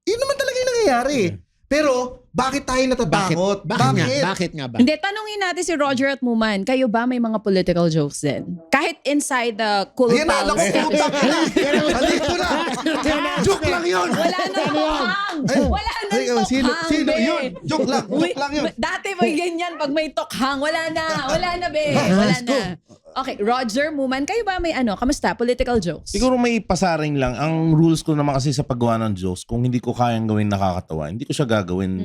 Yun naman talaga yung nangyayari. Pero, bakit tayo natatakot? Bakit nga ba? Hindi, tanungin natin si Roger at Muman, kayo ba may mga political jokes din? Kahit inside the Cool Ayan na, Pals naku, episode. halito na. Joke lang yun. Wala na tokhang! Wala na tokhang! Sino be. yun? Joke lang yun. Dati may ganyan, pag may tokhang, wala na be. Wala na. Okay, Roger, Muman, kayo ba may kamusta? Political jokes? Siguro may pasaring lang. Ang rules ko naman kasi sa paggawa ng jokes, kung hindi ko kayang gawin nakakatawa, hindi ko siya gagawin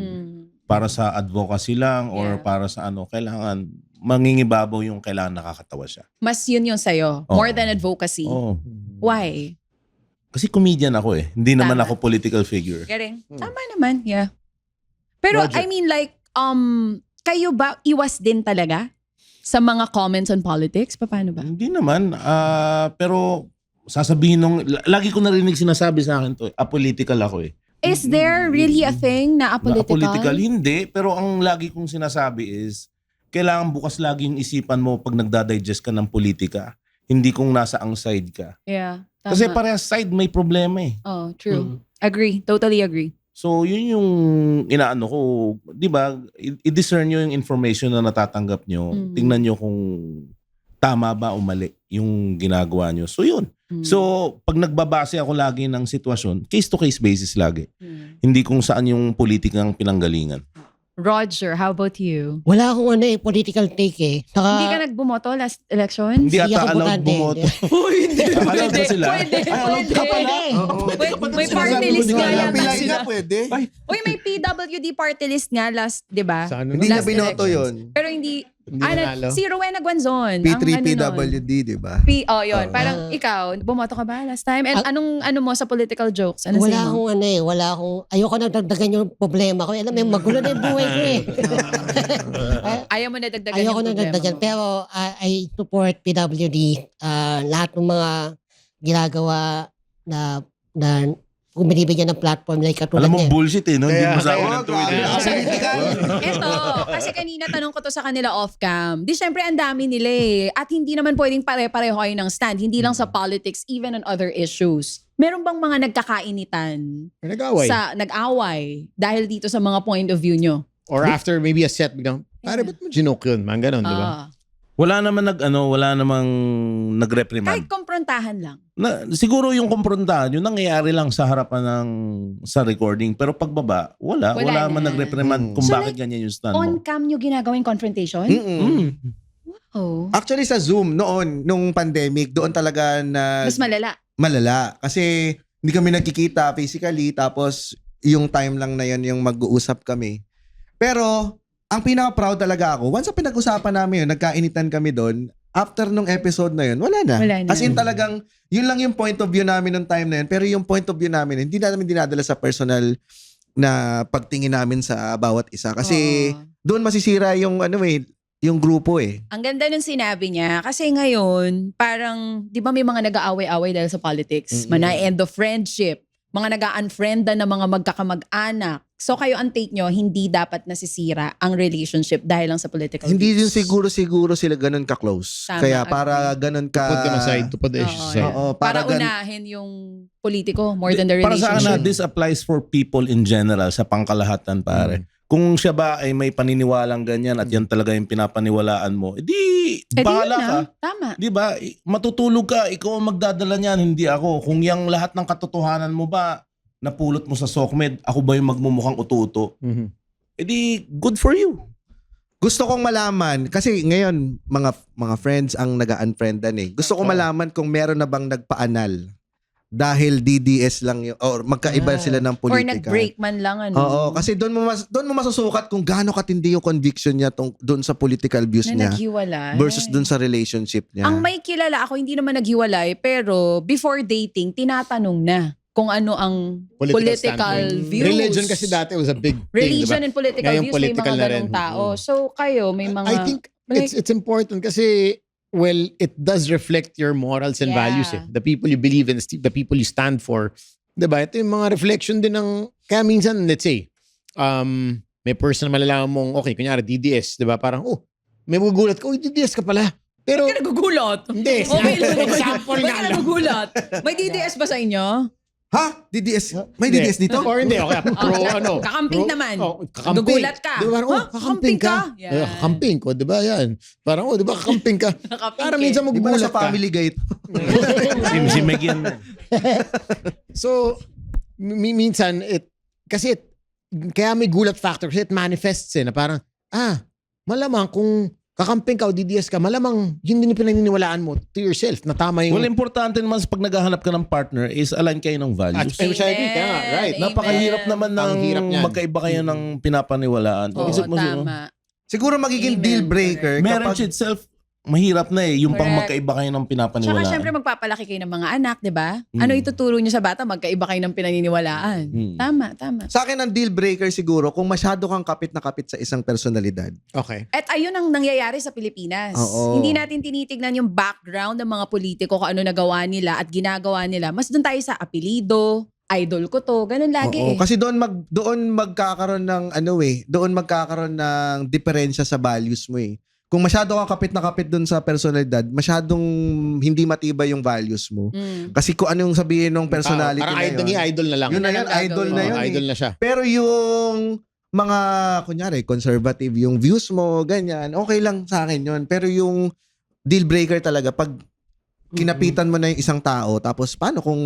para sa advocacy lang or Yeah. para sa kailangan mangingibabaw yung kailangan nakakatawa siya. Mas yun yung sa'yo. Oo. More than advocacy. Oh. Why? Kasi comedian ako eh. Hindi naman Tama. ako political figure. Galing. Tama naman, yeah. Pero Roger. I mean like, kayo ba iwas din talaga sa mga comments on politics? Paano ba? Hindi naman. Pero sasabihin lagi ko narinig sinasabi sa akin to, apolitical ako eh. Is there really a thing na apolitical? Apolitical, hindi. Pero ang lagi kong sinasabi is, kailangan bukas lagi yung isipan mo pag nagdadigest ka ng politika. Hindi kung nasa ang side ka. Yeah. Tama. Kasi parehas side may problema eh. Oh, true. Agree. Totally agree. So yun yung inaano ko, 'di ba? I-discern nyo yung information na natatanggap nyo. Tingnan nyo kung tama ba o mali yung ginagawa nyo. So yun. So pag nagbabase ako lagi ng sitwasyon, case to case basis lagi. Hindi kung saan yung politikang pinanggalingan. Roger, how about you? Wala akong political take eh. Saka, Hindi ka nagbumoto last election? Hindi Hindi ata ako allowed botante. bumoto. Uy, hindi. Allowed ba sila? Pwede. Ay, allowed ka pala. May party list nga yata Pilain sila. na pwede. Uy, may PWD party list nga last, di ba? Sa ano Hindi na? niya binoto elections. yun. Pero hindi, Hindi nanalo. si Rowena Guanzon. P3 ang ano nun. PWD, di ba? Yun. Parang ikaw, bumoto ka ba last time? And ano mo sa political jokes? Ano wala sa'yo? akong ayoko na dagdagan yung problema ko. Alam mo, magulo na yung buhay ko eh. Ayaw mo na dagdagan Ayoko yung na problema dagdagan. mo. Pero I support PWD. Lahat ng mga ginagawa na kung binibigyan ng platform like katulad Alam mo niya. bullshit eh, no? Hindi Kaya- mo sa akin Oo, ng Twitter. grabe. Eto, kasi kanina tanong ko to sa kanila off-cam. Di syempre ang dami nila eh. At hindi naman pwedeng pare-pareho kayo ng stand. Hindi lang sa politics, even on other issues. Meron bang mga nagkakainitan? Nag-away. Nag-away dahil dito sa mga point of view nyo? Or after maybe a set, biglang, pare, ba't mo ginoke yun? Man, ganun, di ba? Wala namang nagreprimand. Kahit komprontahan lang. Siguro yung kumprontahan, yun nangyayari lang sa harapan sa recording. Pero pagbaba, wala Wala man na. nagreprimand kung So bakit like, ganyan yung stand On mo. cam nyo ginagawing confrontation? Mm-mm. Oh. Actually sa Zoom noon, nung pandemic, doon talaga na Mas malala. malala. Kasi hindi kami nagkikita physically, tapos yung time lang na yun yung mag-uusap kami. Pero ang pinaka-proud talaga ako, once na pinag-usapan namin yun, nagkainitan kami doon, after nung episode na yun, wala na. Wala na. As in talagang, yun lang yung point of view namin nung time na yun. Pero yung point of view namin, hindi namin dinadala sa personal na pagtingin namin sa bawat isa. Kasi Oo. doon masisira yung yung grupo eh. Ang ganda nung sinabi niya. Kasi ngayon, parang, di ba may mga nag-aaway-away dahil sa politics? Mana-end of friendship. Mga nag-unfriendan na mga magkakamag-anak. So kayo ang take nyo, hindi dapat nasisira ang relationship dahil lang sa political Hindi din views. siguro sila ganun ka-close. Tama, Kaya agree. para ganun ka... Put them aside to put the issues Oo, aside. Oo, Para para unahin yung politiko more than the Para sa akin relationship. this applies for people in general, sa pangkalahatan pare. Kung siya ba ay may paniniwalang ganyan at yan talaga yung pinapaniwalaan mo, edi bahala ka. Tama. Di ba? Matutulog ka, ikaw ang magdadala niyan, hindi ako. Kung yung lahat ng katotohanan mo ba napulot mo sa SOCMED, ako ba yung magmumukhang uto-uto? Mhm. Edi good for you. Gusto kong malaman, kasi ngayon mga friends ang nag-unfriendan eh. Gusto kong malaman kung meron na bang nagpaanal dahil DDS lang yun, or magkaiba sila ng Or politika. nag-break man lang. Ano, Oo, kasi doon mo masusukat kung gaano katindi yung conviction niya doon sa political views na niya naghiwalay. versus doon sa relationship niya. Ang may kilala ako, hindi naman naghiwalay, pero before dating, tinatanong na kung ano ang political standpoint. views. Religion kasi dati was a big thing, Religion diba? and political Ngayon, views, may political mga na ganong rin. tao. So kayo, may mga... I think it's important kasi it does reflect your morals and Yeah. values eh. The people you believe in, the people you stand for. Diba? Ito yung mga reflection din ng, kaya minsan, let's say, may person na malalaman mong, okay, kunyari, DDS, diba? Parang, may magugulat ka, DDS ka pala. Pero, Ba't ka nagugulat? hindi. Okay lang naman. Example Ba't nga ka lang. nagugulat? May DDS ba sa inyo? Ha? DDS? May DDS dito? Or hindi, okay. Kakamping naman. Kakamping. Nagugulat ka. Diba parang, Ha? kakamping ka. Yan. Kakamping ko, diba yan? Parang, diba kakamping ka? Kakamping Parang ka. minsan Di ba magugulat sa ka. family gate? Si Meg yan. So, minsan, kaya may gulat factor kasi it manifests na parang, malamang kung kakamping ka o DDS ka, malamang yun din yung pinaniniwalaan mo to yourself na tama yung... Well, importante naman pag naghahanap ka ng partner is align kayo ng values. Which I agree, kaya nga, right. Amen. Napakahirap naman Ang hirap niyan. magkaiba kayo ng pinapaniwalaan. Oo, Isip mo siguro, tama. Siguro magiging Amen. deal breaker marriage kapag... itself, mahirap na eh. Yung pang Correct. magkaiba kayo ng Tsaka pinapaniwalaan. syempre magpapalaki kayo ng mga anak, di ba? Mm. Ano ituturo nyo sa bata? Magkaiba kayo ng pinaniniwalaan. Mm. Tama. Sa akin, ang deal breaker siguro, kung masyado kang kapit na kapit sa isang personalidad. Okay. At ayun ang nangyayari sa Pilipinas. Oo. Hindi natin tinitignan yung background ng mga politiko, kung ano nagawa nila at ginagawa nila. Mas doon tayo sa apelido, idol ko to, ganun lagi Oo, eh. kasi doon magkakaroon ng diferensya sa values mo eh. Kung masyado kang kapit na kapit doon sa personalidad, masyadong hindi matibay yung values mo. Mm. Kasi kung ano yung sabihin ng personality Parang na idol, yun. idol na lang. Yun na Yun yun, ang idol gagawin. na Oo, yun. idol eh. na siya. Pero yung mga, kunyari, conservative, yung views mo, ganyan, okay lang sa akin yun. Pero yung deal breaker talaga, pag kinapitan mo na yung isang tao, tapos paano kung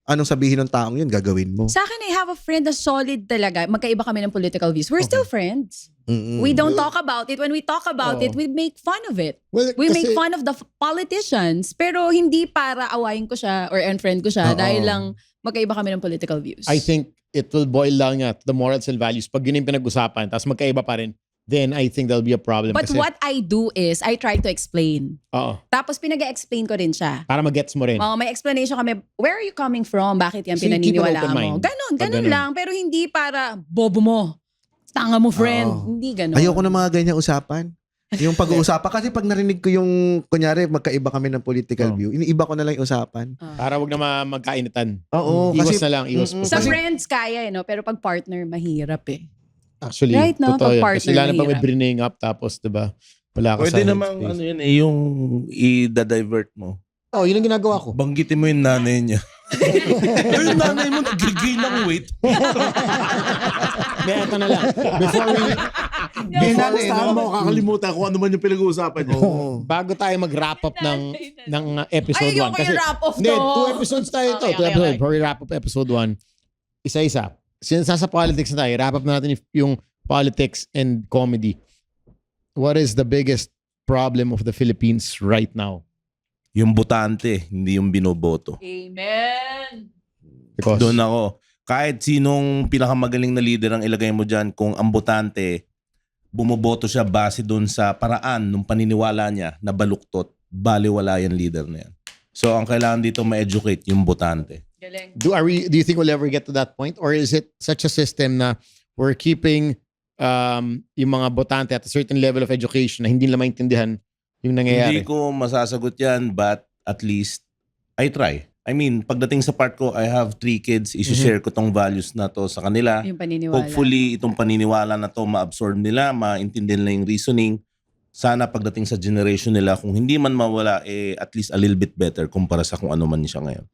anong sabihin ng taong yun, gagawin mo? Sa akin, I have a friend na solid talaga. Magkaiba kami ng political views. We're still friends. Mm-mm. We don't talk about it. When we talk about it, we make fun of it. Well, We kasi- make fun of the politicians. Pero hindi para awayin ko siya or unfriend ko siya Oo. dahil lang magkaiba kami ng political views. I think it will boil down nga to the morals and values. Pag yun yung pinag-usapan, tapos magkaiba pa rin, then I think there'll be a problem. But kasi, what I do is, I try to explain. Oo, Tapos pinag-explain ko rin siya. para mag-gets mo rin. May explanation kami, where are you coming from? Bakit yan So you keep an pinaniniwala open mo? mind. Ganon Pag ganun. lang. Pero hindi para bobo mo. Tanga mo, friend. Oo. Hindi ganon. Ayoko ng mga ganyan usapan. Yung pag-uusapan, kasi pag narinig ko yung, kunyari, magkaiba kami ng political Oh. view, iniiba ko na lang yung usapan. Para wag na magkainitan. Oo, Iwas kasi, na lang, iwas po. Sa kasi- friends kaya, no? Pero pag partner, mahirap eh. Actually, Right, no? totoo Pag yun. partner, Kasi lalo na pag may mahirap. bringing up, tapos, diba, wala ka Pwede sa namang headspace. ano yun eh, yung i-divert mo. Oh, yun ang ginagawa ko. Banggitin mo yung nanay niya. Pero yung nanay mo nag-gain ng weight. May ito na lang. Before we, Before mo kakalimutan kung ano man yung pinag-uusapan niyo. bago tayo mag-wrap up ng episode 1. Ay, ayoko yung wrap off Hindi, to. 2 episodes tayo ito. Okay, 2 episodes. okay. Before we wrap up episode 1, isa-isa. Since nasa politics na tayo, wrap up na natin yung politics and comedy. What is the biggest problem of the Philippines right now? Yung botante, hindi yung binoboto. Amen. Because, Doon ako. Kahit sinong pinakamagaling na leader ang ilagay mo dyan, kung ang botante, bumoboto siya base doon sa paraan ng paniniwala niya na baluktot, baliwala yung leader na yan. So, ang kailangan dito ma-educate yung botante. Galing. do you think we'll ever get to that point? Or is it such a system na we're keeping yung mga botante at a certain level of education na hindi nila maintindihan yung nangyayari? Hindi ko masasagot yan, but at least I try. I mean, pagdating sa part ko, I have 3 kids, isi-share ko tong values na to sa kanila. Yung paniniwala. Hopefully, itong paniniwala na to ma-absorb nila, maintindihan nila yung reasoning. Sana pagdating sa generation nila, kung hindi man mawala, at least a little bit better kumpara sa kung ano man siya ngayon.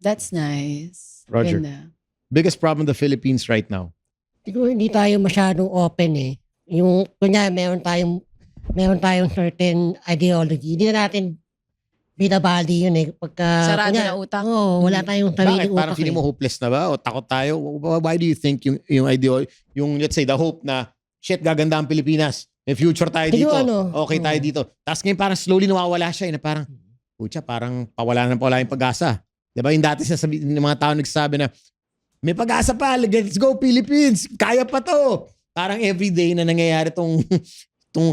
That's nice. Roger. Ganda. Biggest problem of the Philippines right now? Siguro hindi tayo masyadong open eh. Yung, kunya, meron tayong certain ideology. Hindi na natin binabali yun eh. Pagka, Sarado kunya, na utak. wala tayong Bakit? sariling Parang utak feeling mo hopeless na ba? O takot tayo? Why do you think yung idea, yung let's say the hope na shit, gaganda ang Pilipinas. May future tayo Hindi dito. ko ano. Okay tayo dito. Tapos ngayon parang slowly nawawala siya. Na parang, pucha, parang pawala yung pag-asa. Diba yung dati sinasabi, ng mga tao nagsasabi na, may pag-asa pa, let's go Philippines. Kaya pa to. Parang everyday na nangyayari tong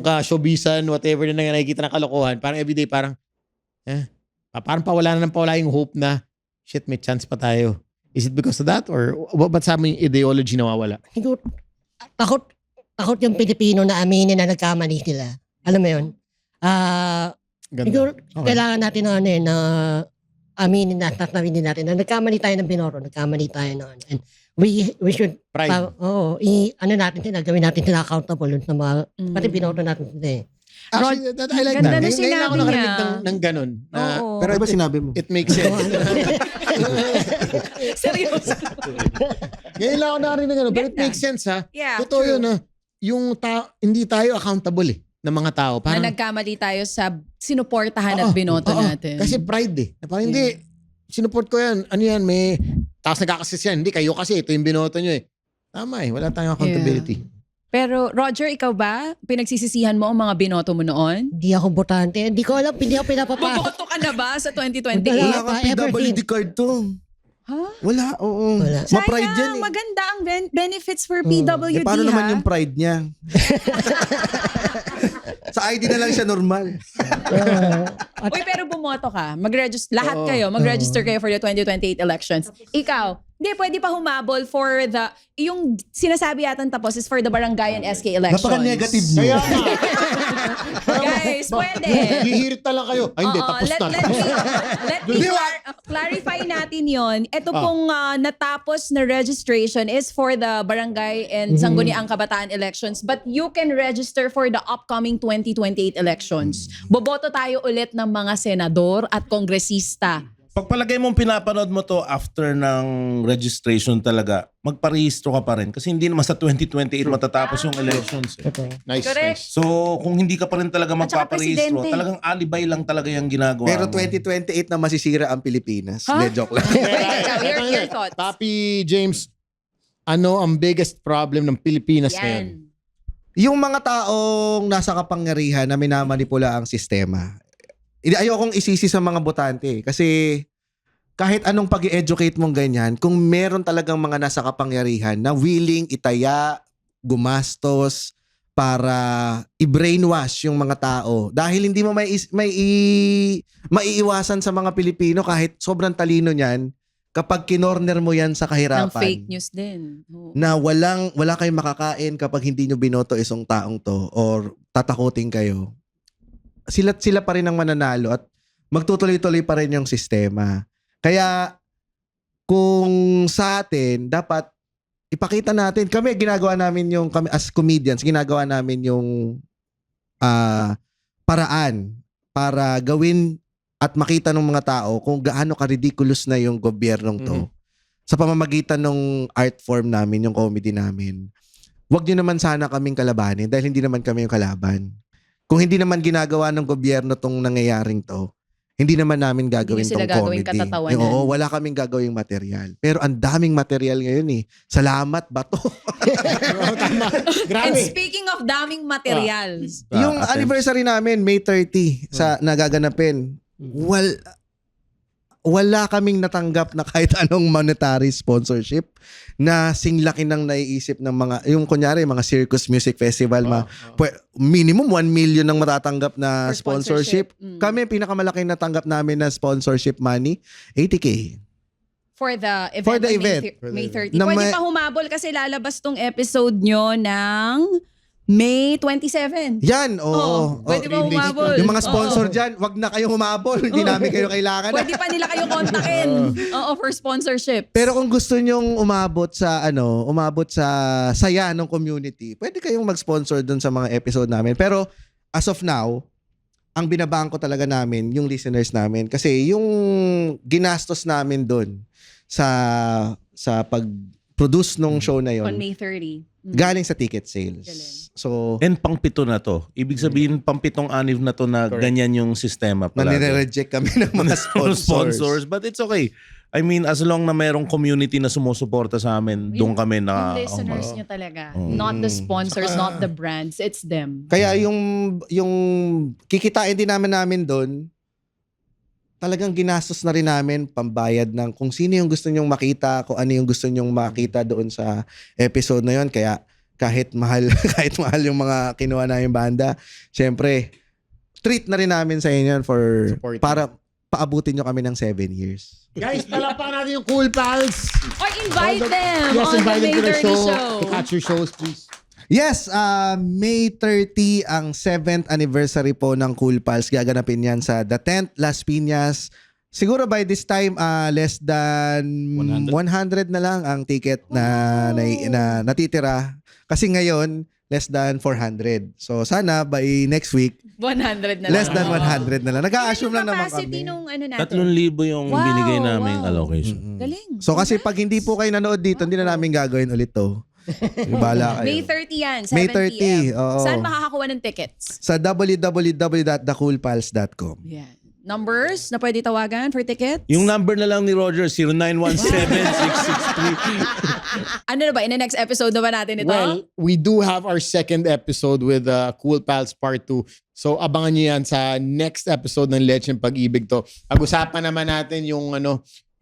ka-showbizan, whatever na nakikita ng kalokohan. Parang everyday, parang pawala yung hope na, shit, may chance pa tayo. Is it because of that? Or ba't sa amin yung ideology nawawala? Siguro, takot yung Pilipino na aminin na nagkamali sila. Alam mo yun? Ganda. Siguro, Okay. kailangan natin na aminin na, tatawinin natin na nagkamali tayo ng binoto, nagkamali tayo ng and we should, Pride. natin sila, gawin natin sila accountable sa mga, pati binoto natin sila eh. Actually, I like Ganda that. na Ngayon ako sinabi nakarinig niya. ng ganun. Oo. Pero Pero ba sinabi mo? it makes sense. Seryoso. Ngayon lang ako nakarinig ng ganun. Pero it Ganda. makes sense ha. Yeah, Totoo true. yun ha. Yung hindi tayo accountable ng mga tao. Na Parang, nagkamali tayo sa sinuportahan at Oo, binoto oo. natin. Kasi pride eh. Na parang hindi, sinuport ko yan. Ano yan, may, tapos nagkakasis yan. Hindi, kayo kasi, ito yung binoto nyo eh. Tama eh, wala tayong accountability. Pero Roger, ikaw ba? Pinagsisisihan mo ang mga binoto mo noon? Hindi ako botante. Hindi ko alam, hindi ako pinapapasok. Boboto ka na ba sa 2028? Wala. Wala kang PWD card to. Ha? Wala, oo. Wala. Ma-pride yan eh. Maganda ang benefits for PWD Paano ha? naman yung pride niya? Sa Sa ID na lang siya normal. Uy, pero bumoto ka. Mag-register, lahat Oo. kayo, mag-register kayo for the 2028 elections. Ikaw, hindi, pwede pa humabol for the, yung sinasabi yata tapos is for the barangay and SK elections. Napaka-negative niyo. Kaya nga. Guys, pwede. Hihirit na lang kayo. Ay, hindi, Oo, tapos na. let me clarify natin yon. Ito pong natapos na registration is for the barangay and Sangguniang Kabataan elections, but you can register for the upcoming 2028 elections. Boboto tayo ulit ng mga senador at kongresista. Pagpalagay mong pinapanood mo to after ng registration talaga, magparehistro ka pa rin. Kasi hindi naman sa 2028 matatapos yung elections. Eh. Nice, Correct. nice. So, kung hindi ka pa rin talaga At saka magpaparehistro, presidente. talagang alibay lang talaga yung ginagawa Pero mo. 2028 na masisira ang Pilipinas. Huh? Hindi, joke lang. Ikaw, your thoughts. Papi James, ano ang biggest problem ng Pilipinas ngayon? Yan. Yung mga taong nasa kapangyarihan na minamanipula ang sistema. Ayokong isisi sa mga botante kasi kahit anong pag-educate mong ganyan, kung meron talagang mga nasa kapangyarihan na willing itaya, gumastos para i-brainwash yung mga tao dahil hindi mo maiiwasan sa mga Pilipino kahit sobrang talino niyan kapag kinorner mo yan sa Ng kahirapan. fake news din. Oo. Na wala kayong makakain kapag hindi nyo binoto isang taong to or tatakutin kayo. Sila pa rin ang mananalo at magtutuloy-tuloy pa rin yung sistema. Kaya kung sa atin, dapat ipakita natin, kami as comedians, ginagawa namin yung paraan para gawin at makita ng mga tao kung gaano ka-ridiculous na yung gobyernong to. Sa pamamagitan ng art form namin, yung comedy namin. Huwag nyo naman sana kaming kalabanin dahil hindi naman kami yung kalaban. Kung hindi naman ginagawa ng gobyerno tong nangyayaring to, hindi naman namin gagawin Hindi sila tong gagawin comedy. katatawanan. Oo, wala kaming gagawing material. Pero ang daming material ngayon eh. Salamat, bato. Oo, tama. And Grabe. speaking of daming materials, Yung Attempts. anniversary namin, May 30, sa nagaganapin, wala kaming natanggap na kahit anong monetary sponsorship na singlaki ng naiisip ng mga, yung kunyari, mga circus music festival, minimum 1 million ang matatanggap na For sponsorship. sponsorship. Kami, pinakamalaking natanggap namin na sponsorship money, 80K. for the event, For the on event. May 30. Na Pwede may- pa humabol kasi lalabas tong episode nyo ng May 27. Yan, oo. Oo, pwede ba hindi- humabol? Yung mga sponsor Oo. dyan, wag na kayo humabol. Hindi namin kayo kailangan. Pwede pa nila kayo kontakin. Oo, for sponsorship. Pero kung gusto nyong umabot sa saya ng community, pwede kayong mag-sponsor dun sa mga episode namin. Pero as of now, ang binabangko talaga namin yung listeners namin kasi yung ginastos namin dun sa pag-produce nung show na on yon May 30. galing sa ticket sales. Galing. So, And pang-pito na to. Ibig sabihin, pang-pitong anib na to na Correct. ganyan yung sistema pala. nare-reject kami ng mga sponsors. But it's okay. I mean, as long na merong community na sumusuporta sa amin, doon kami na... Yung listeners nyo talaga. Oh. Not the sponsors, not the brands. It's them. Kaya yung kikitain din namin doon, talagang ginastos na rin namin pambayad ng kung sino yung gusto nyong makita, kung ano yung gusto nyong makita doon sa episode na yon. Kaya kahit mahal yung mga kinuha namin banda, syempre treat na rin namin sa inyo Supporting. para paabutin nyo kami ng 7 years. Guys, palakpakan natin yung Cool Pals. Or invite them Yes, on the invite them May to the 30 show. show. To catch your shows, please. Yes, May 30 ang 7th anniversary po ng Cool Pals. Gaganapin yan sa The Tent, Las Piñas. Siguro by this time, less than 100 na lang ang ticket na natitira. Kasi ngayon, less than 400. So sana by next week, 100 na lang. less than Oo. 100 na lang. Nag-a-assume lang naman Capacity kami. nung ano natin. 3,000 yung Wow, binigay naming wow. allocation. Galing. So kasi pag hindi po kayo nanood dito, hindi na namin gagawin ulit to. Bala kayo. May 30 yan, 7 May 30, PM. oo. Saan makakakuha ng tickets? Sa www.thecoolpals.com. Yan. Numbers na pwede tawagan for tickets? Yung number na lang ni Roger, 0917-663. Ano na ba? In the next episode na ba natin ito? Well, we do have our second episode with Cool Pals Part 2. So abangan niyo yan sa next episode ng Lecheng Pag-ibig to. Pag-usapan naman natin yung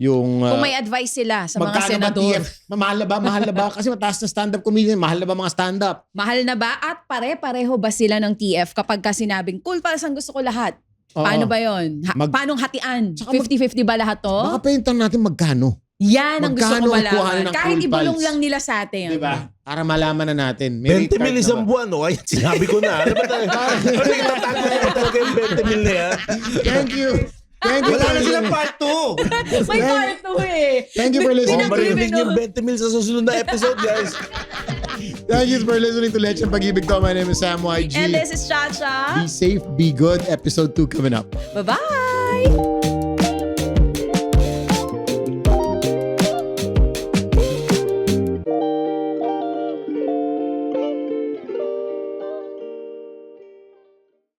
Yung Kung may advice sila sa mga magkano ba senador. TF? Mahal na ba? Mahal na ba? Kasi mataas na stand-up comedian. Mahal na ba mga stand-up? Mahal na ba? At pare-pareho ba sila ng TF kapag ka sinabing, cool, para saan gusto ko lahat? Oo. Paano ba yun? Paanong hatian? Tsaka 50-50 ba lahat to? Baka paintan natin magkano. Yan ang gusto Magkano ko ang kuhanin malaman. ng Kahit Cool ibulong Pals? lang nila sa atin. Diba? Para malaman na natin. May 20 rate mil card isang na ba? buwan, no? Ay, sinabi ko na. Ano ba tayo? Ano nagtatago na talaga yung 20 mil na yan? Thank you. Thank you. Wala for na silang listening. part 2. May part 2 eh. Thank you for Kung listening. marinig niyo yung 20 mil sa susunod na episode, guys. Thank you for listening to Lechon Pag-ibig to. My name is Sam YG. And this is Chacha. Be safe, be good. Episode 2 coming up. Bye-bye!